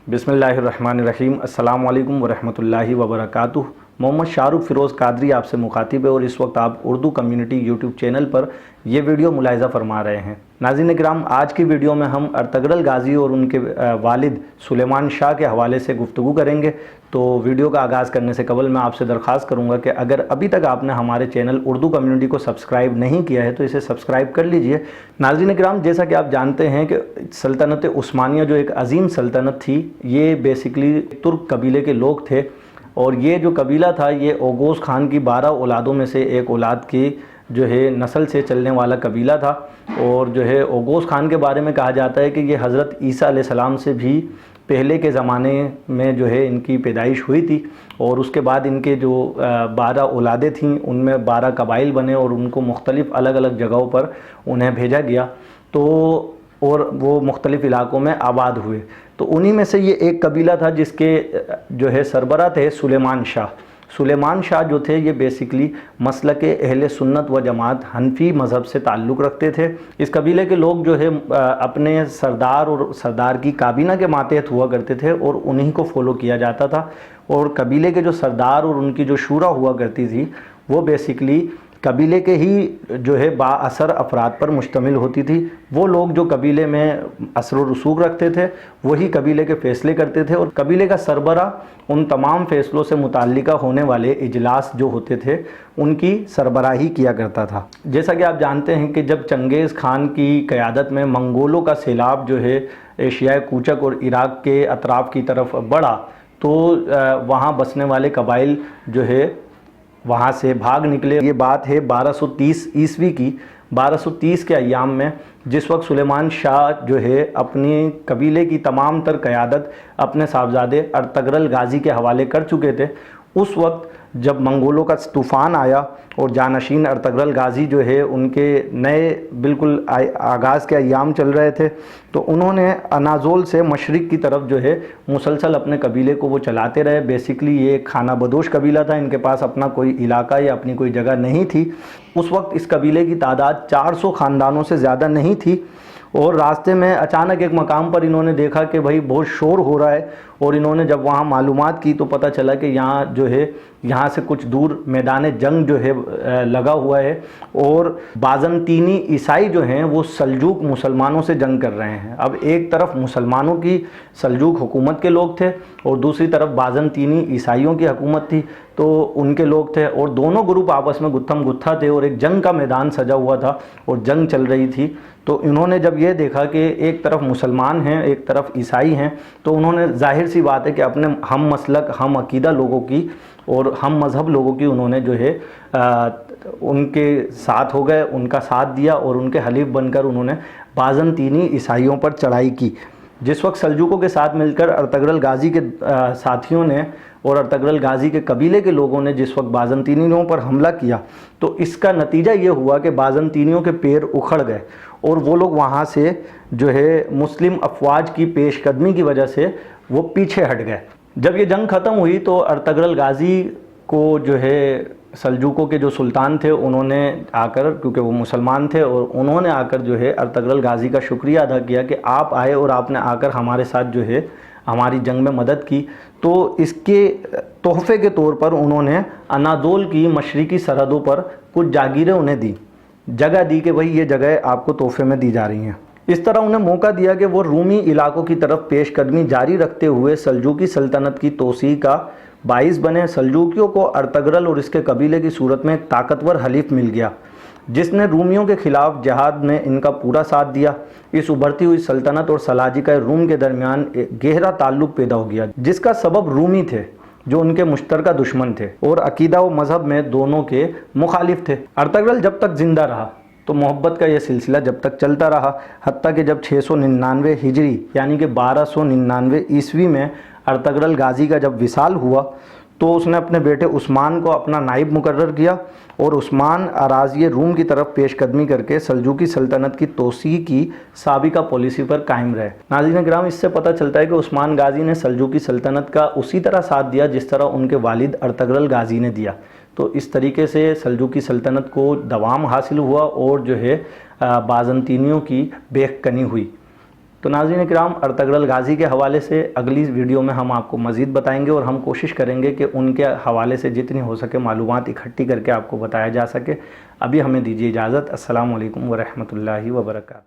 बिस्मिल्लाहिर्रहमानिर्रहीम। अस्सलाम वालेकुम वरहमतुल्लाहि वबरकातुह। मोहम्मद शाहरुख फ़िरोज़ कादरी आपसे मुखातिब है और इस वक्त आप उर्दू कम्युनिटी यूट्यूब चैनल पर ये वीडियो मुलाहिज़ा फरमा रहे हैं। नाज़रीन किराम, आज की वीडियो में हम अर्तगरल गाज़ी और उनके वालिद सुलेमान शाह के हवाले से गुफ्तगू करेंगे। तो वीडियो का आगाज़ करने से कबल मैं आपसे दरख्वास्त करूँगा कि अगर अभी तक आपने हमारे चैनल उर्दू कम्युनिटी को सब्सक्राइब नहीं किया है तो इसे सब्सक्राइब कर लीजिए। नाज़रीन किराम, जैसा कि आप जानते हैं कि सल्तनत उस्मानिया जो एक अजीम सल्तनत थी, ये बेसिकली तुर्क कबीले के लोग थे और ये जो कबीला था ये ओगोस खान की 12 औलादों में से एक औलाद की जो है नस्ल से चलने वाला कबीला था। और जो है ओगोस खान के बारे में कहा जाता है कि ये हज़रत ईसा अलैहिस्सलाम से भी पहले के ज़माने में जो है इनकी पैदाइश हुई थी। और उसके बाद इनके जो 12 औलादें थीं उनमें 12 कबाइल बने और उनको मुख्तलिफ़ अलग अलग जगहों पर उन्हें भेजा गया, तो और वो मुख्तलिफ़ इलाक़ों में आबाद हुए। तो उन्हीं में से ये एक कबीला था जिसके जो है सरबरा थे सुलेमान शाह। सुलेमान शाह जो थे ये बेसिकली मसलक अहले सुन्नत व जमात हनफी मज़हब से ताल्लुक़ रखते थे। इस कबीले के लोग जो है अपने सरदार और सरदार की काबीना के मातहत हुआ करते थे और उन्हीं को फॉलो किया जाता था। और कबीले के जो सरदार और उनकी जो शूरा हुआ करती थी वो बेसिकली कबीले के ही जो है बाअसर अफराद पर मुश्तमिल होती थी। वो लोग जो कबीले में असर व रसूख रखते थे वही कबीले के फ़ैसले करते थे और कबीले का सरबरा उन तमाम फ़ैसलों से मुताल्लिका होने वाले इजलास जो होते थे उनकी सरबराही किया करता था। जैसा कि आप जानते हैं कि जब चंगेज़ खान की क़यादत में मंगोलों का सैलाब जो है एशियाई कूचक और इराक़ के अतराफ़ की तरफ बढ़ा तो वहाँ बसने वाले कबाइल जो है वहाँ से भाग निकले। ये बात है 1230 ईस्वी की। 1230 के अय्याम में जिस वक्त सुलेमान शाह जो है अपनी कबीले की तमाम तर क़यादत अपने साहबजादे अर्तगरल गाज़ी के हवाले कर चुके थे, उस वक्त जब मंगोलों का तूफ़ान आया और जानशीन अर्तगरल गाज़ी जो है उनके नए बिल्कुल आगाज़ के अय्याम चल रहे थे, तो उन्होंने अनाज़ोल से मशरिक़ की तरफ जो है मुसलसल अपने कबीले को वो चलाते रहे। बेसिकली ये खाना बदोश कबीला था, इनके पास अपना कोई इलाका या अपनी कोई जगह नहीं थी। उस वक्त इस कबीले की तादाद 400 ख़ानदानों से ज़्यादा नहीं थी। और रास्ते में अचानक एक मकाम पर इन्होंने देखा कि भाई बहुत शोर हो रहा है और इन्होंने जब वहाँ मालूमात की तो पता चला कि यहाँ जो है यहाँ से कुछ दूर मैदान जंग जो है लगा हुआ है और बाज़ंतीनी ईसाई जो हैं वो सल्जूक मुसलमानों से जंग कर रहे हैं। अब एक तरफ मुसलमानों की सल्जूक हुकूमत के लोग थे और दूसरी तरफ बाज़ंतीनी ईसाइयों की हुकूमत थी, तो उनके लोग थे और दोनों ग्रुप आपस में गुत्थम गुत्था थे और एक जंग का मैदान सजा हुआ था और जंग चल रही थी। तो इन्होंने जब ये देखा कि एक तरफ मुसलमान हैं एक तरफ ईसाई हैं, तो उन्होंने ज़ाहिर सी बात है कि अपने हम मसलक हम अकीदा लोगों की और हम मज़हब लोगों की उन्होंने जो है उनके साथ हो गए, उनका साथ दिया और उनके हलीफ बनकर उन्होंने बाज़ंतीनी ईसाइयों पर चढ़ाई की। जिस वक्त सल्जूकों के साथ मिलकर अर्तगरल गाज़ी के साथियों ने और अर्तगरल गाज़ी के कबीले के लोगों ने जिस वक्त बाज़ंतीनियों पर हमला किया तो इसका नतीजा ये हुआ कि बाज़ंतीनियों के पैर उखड़ गए और वो लोग वहाँ से जो है मुस्लिम अफवाज की पेशकदमी की वजह से वो पीछे हट गए। जब ये जंग ख़त्म हुई तो अर्तगरल गाज़ी को जो है सल्जूकों के जो सुल्तान थे उन्होंने आकर, क्योंकि वो मुसलमान थे, और उन्होंने आकर जो है अर्तगरल गाज़ी का शुक्रिया अदा किया कि आप आए और आपने आकर हमारे साथ जो है हमारी जंग में मदद की। तो इसके तोहफ़े के तौर पर उन्होंने अनादोल की मशरिकी सरहदों पर कुछ जागीरें उन्हें दी, जगह दी कि भाई ये जगह आपको तोहफ़े में दी जा रही हैं। इस तरह उन्हें मौका दिया कि वो रूमी इलाकों की तरफ पेशकदमी जारी रखते हुए सल्जूकी सल्तनत की तोसी का बाइस बने। सल्जूकियों को अर्तगरल और इसके कबीले की सूरत में एक ताकतवर हलीफ मिल गया जिसने रूमियों के ख़िलाफ़ जहाद में इनका पूरा साथ दिया। इस उभरती हुई सल्तनत और सलाजिका रूम के दरमियान गहरा ताल्लुक़ पैदा हो गया जिसका सबब रूमी थे जो उनके मुश्तरका दुश्मन थे और अकीदा व मज़हब में दोनों के मुखालिफ थे। अर्तगरल जब तक ज़िंदा रहा तो मोहब्बत का यह सिलसिला जब तक चलता रहा, हत्ता कि जब 699 हिजरी यानी कि 1299 ईस्वी में अर्तगरल गाज़ी का जब विसाल हुआ तो उसने अपने बेटे उस्मान को अपना नाइब मुकर्रर किया और उस्मान अराज़ी रूम की तरफ पेशकदमी करके सल्जूकी सल्तनत की तोसी की साबिका पॉलिसी पर कायम रहे। नाज़रीन किराम, इससे पता चलता है कि उस्मान गाज़ी ने सल्जूकी सल्तनत का उसी तरह साथ दिया जिस तरह उनके वालिद अर्तगरल गाज़ी ने दिया। तो इस तरीके से सल्जूकी सल्तनत को दवाम हासिल हुआ और जो है बाज़ंतीनियों की बेखकनी हुई। تو ناظرین کرام، ارطغرل غازی کے حوالے سے اگلی ویڈیو میں ہم آپ کو مزید بتائیں گے، اور ہم کوشش کریں گے کہ ان کے حوالے سے جتنی ہو سکے معلومات اکٹھی کر کے آپ کو بتایا جا سکے۔ ابھی ہمیں دیجیے اجازت۔ السلام علیکم ورحمۃ اللہ وبرکاتہ۔